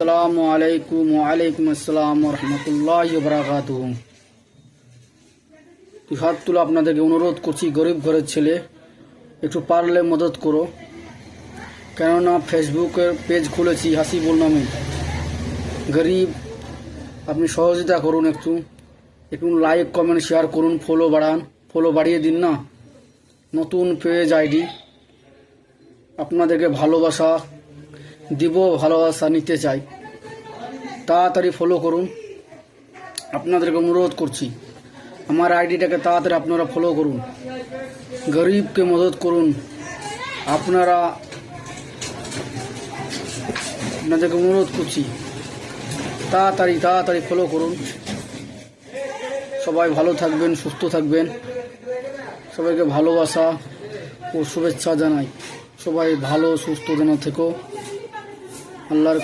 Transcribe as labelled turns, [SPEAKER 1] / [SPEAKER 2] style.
[SPEAKER 1] আসসালামু আলাইকুম ওয়ালাইকুম আসসালাম রহমতুল্লাহি ওয়া বারাকাতুহু। হাত তুলে আপনাদেরকে অনুরোধ করছি, গরিব ঘরের ছেলে, একটু পারলে মদত করো। কেননা ফেসবুকের পেজ খুলেছি হাসিবুল নামে। গরিব, আপনি সহযোগিতা করুন, একটু লাইক কমেন্ট শেয়ার করুন, ফলো বাড়িয়ে দিন না। নতুন পেজ আইডি, আপনাদেরকে ভালোবাসা দিব, ভালোবাসা নিতে চাই। তাড়াতাড়ি ফলো করুন, আপনাদেরকে অনুরোধ করছি। আমার আইডিটাকে তাড়াতাড়ি আপনারা ফলো করুন, গরিবকে মদত করুন। আপনাদেরকে অনুরোধ করছি, তাড়াতাড়ি ফলো করুন। সবাই ভালো থাকবেন, সুস্থ থাকবেন। সবাইকে ভালোবাসা ও শুভেচ্ছা জানাই। সবাই ভালো সুস্থ যেন থেকো। আল্লাহর